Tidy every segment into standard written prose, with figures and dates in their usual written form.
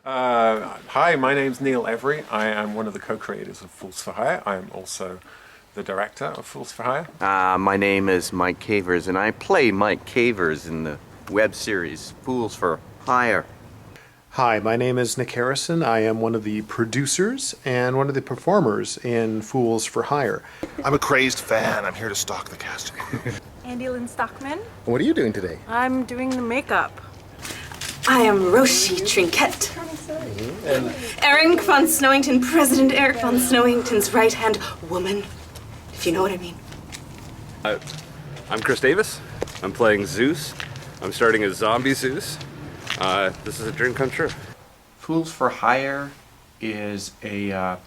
Hi, my name's Neil Every. I am one of the co-creators of Fools for Hire. I am also the director of Fools for Hire. My name is Mike Cavers, and I play Mike Cavers in the web series Fools for Hire. Hi, my name is Nick Harrison. I am one of the producers and one of the performers in Fools for Hire. I'm a crazed fan. I'm here to stalk the cast and crew. Andy Lynn Stockman. What are you doing today? I'm doing the makeup. I am Roshi Trinket. Eric von Snowington, President Eric von Snowington's right-hand woman, if you know what I mean. I'm Chris Davis. I'm playing Zeus. I'm starting as Zombie Zeus. This is a dream come true. Fools for Hire is a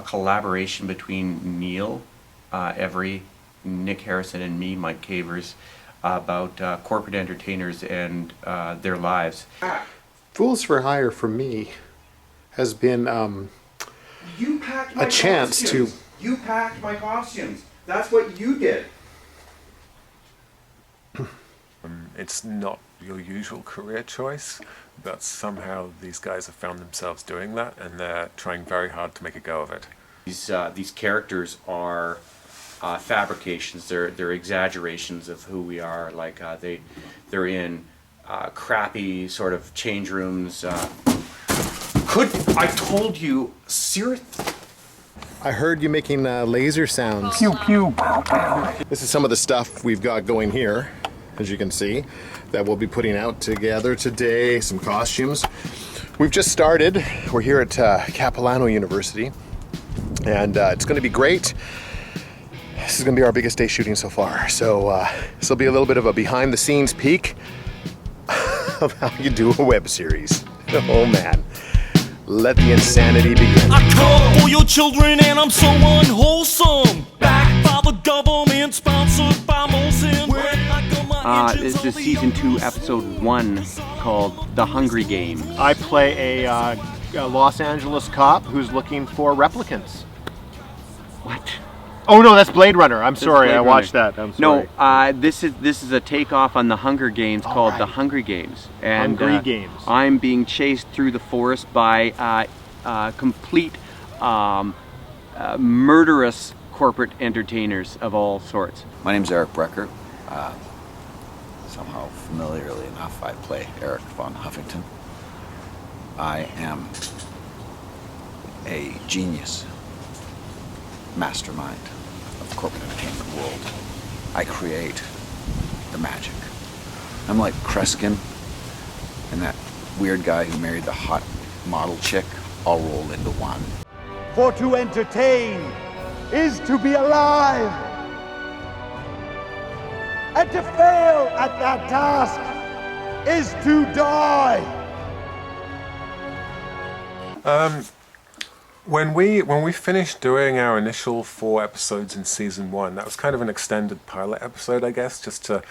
collaboration between Neil Every, Nick Harrison, and me, Mike Cavers, about corporate entertainers and their lives. Fools for Hire for me has been You packed my a chance costumes. to... You packed my costumes. That's what you did. It's not your usual career choice, but somehow these guys have found themselves doing that, and they're trying very hard to make a go of it. These characters are fabrications. They're exaggerations of who we are. Like they're in crappy sort of change rooms. I told you, Sirith. I heard you making laser sounds. Pew, pew, pow, pow. This is some of the stuff we've got going here, as you can see, that we'll be putting out together today. Some costumes. We've just started. We're here at Capilano University, and it's going to be great. This is going to be our biggest day shooting so far. So this will be a little bit of a behind-the-scenes peek of how you do a web series. Oh man. Let the insanity begin. I come for your children and I'm so unwholesome. Backed by the government, sponsored by Molson. This is season 2, episode 1, called The Hungry Games. I play a Los Angeles cop who's looking for replicants. What? Oh no, that's Blade Runner. I'm sorry, Blade I watched Runner. that. I'm sorry. No, this is a takeoff on the Hunger Games called The Hungry Games. And, Hungry Games. I'm being chased through the forest by complete murderous corporate entertainers of all sorts. My name's Eric Brecker. Somehow, familiarly enough, I play Eric von Huffington. I am a genius, mastermind of the corporate entertainment world. I create the magic. I'm like Kreskin and that weird guy who married the hot model chick, all rolled into one. For to entertain is to be alive. And to fail at that task is to die. When we finished doing our initial 4 episodes in season 1, that was kind of an extended pilot episode, I guess, just to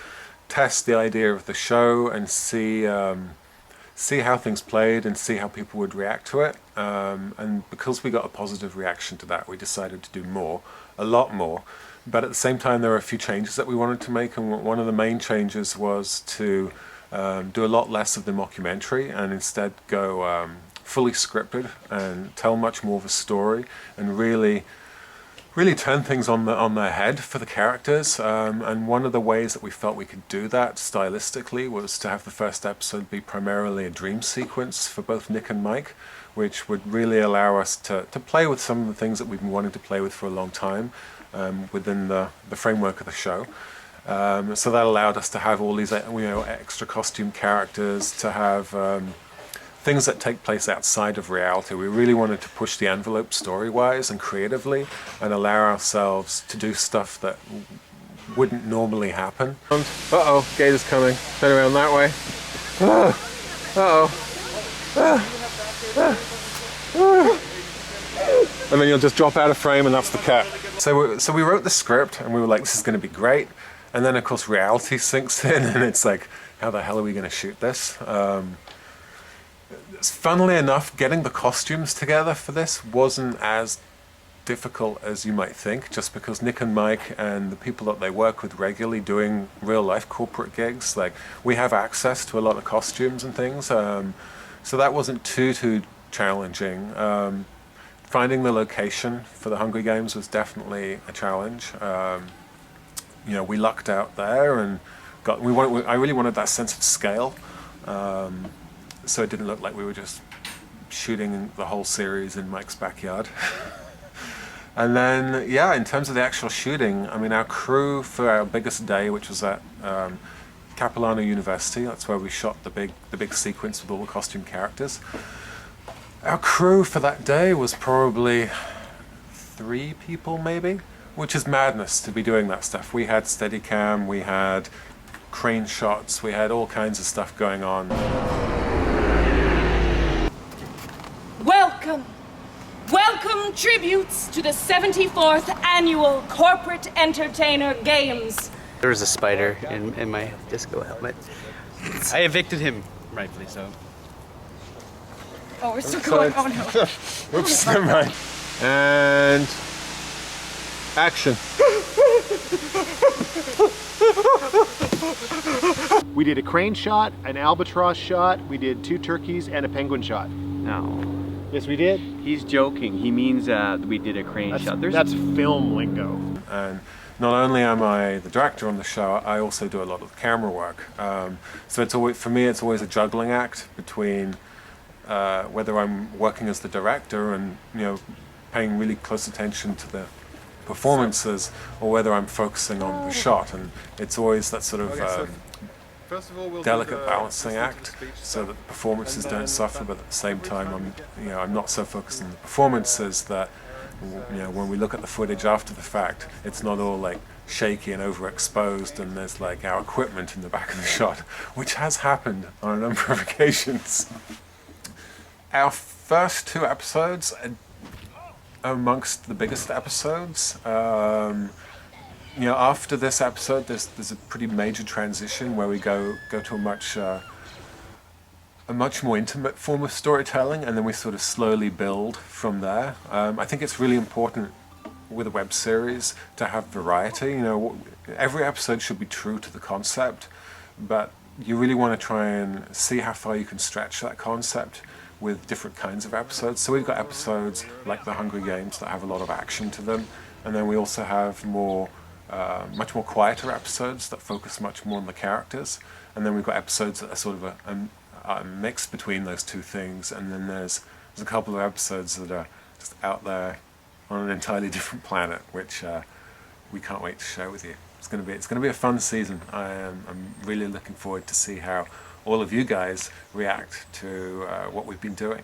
test the idea of the show and see how things played and see how people would react to it. And because we got a positive reaction to that, we decided to do more, a lot more. But at the same time, there were a few changes that we wanted to make, and one of the main changes was to do a lot less of the mockumentary and instead go fully scripted and tell much more of a story and really turn things on their head for the characters. And one of the ways that we felt we could do that stylistically was to have the first episode be primarily a dream sequence for both Nick and Mike, which would really allow us to play with some of the things that we've been wanting to play with for a long time within the framework of the show. So that allowed us to have all these extra costume characters, to have things that take place outside of reality. We really wanted to push the envelope story-wise and creatively and allow ourselves to do stuff that wouldn't normally happen. Uh-oh, Gator's coming. Turn around that way. And then you'll just drop out of frame and that's the cat. So we wrote the script and we were like, this is going to be great. And then of course reality sinks in and it's like, how the hell are we going to shoot this? Funnily enough, getting the costumes together for this wasn't as difficult as you might think, just because Nick and Mike and the people that they work with regularly doing real life corporate gigs, like we have access to a lot of costumes and things. So that wasn't too challenging. Finding the location for the Hungry Games was definitely a challenge. You know, we lucked out there and I really wanted that sense of scale, so it didn't look like we were just shooting the whole series in Mike's backyard. And then, yeah, in terms of the actual shooting, I mean, our crew for our biggest day, which was at Capilano University, that's where we shot the big sequence with all the costume characters. Our crew for that day was probably 3 people, maybe, which is madness to be doing that stuff. We had Steadicam, we had crane shots, we had all kinds of stuff going on. Welcome, tributes to the 74th Annual Corporate Entertainer Games. There was a spider in my disco helmet. I evicted him, rightfully so. Oh, we're still going. Oh no. Oops, never mind. And action. We did a crane shot, an albatross shot, we did 2 turkeys, and a penguin shot. No. Yes, we did. He's joking. He means we did a crane shot. That's film lingo. And not only am I the director on the show, I also do a lot of the camera work. So it's always, for me, it's always a juggling act between whether I'm working as the director and, you know, paying really close attention to the performances, or whether I'm focusing on the shot. And it's always that sort of delicate balancing act, so that the performances don't suffer, but at the same time I'm not so focused on the performances that, you know, when we look at the footage after the fact, it's not all like shaky and overexposed and there's like our equipment in the back of the shot, which has happened on a number of occasions. Our first 2 episodes are amongst the biggest episodes. You know, after this episode, there's a pretty major transition where we go to a much more intimate form of storytelling, and then we sort of slowly build from there. I think it's really important with a web series to have variety. You know, every episode should be true to the concept, but you really want to try and see how far you can stretch that concept with different kinds of episodes. So we've got episodes like the Hungry Games that have a lot of action to them, and then we also have much more quieter episodes that focus much more on the characters, and then we've got episodes that are sort of a mix between those 2 things, and then there's a couple of episodes that are just out there on an entirely different planet, which we can't wait to share with you. It's going to be a fun season. I'm really looking forward to see how all of you guys react to what we've been doing.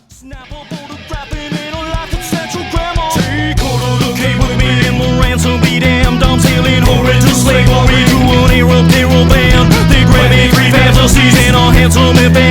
Snap a photograph in a life of central grandma. Take hold of the cable with me and the ransom be damned. I'm sailing horrendous slavery to an Arab payroll band. They grab me 3 fantasies and a handsome advance.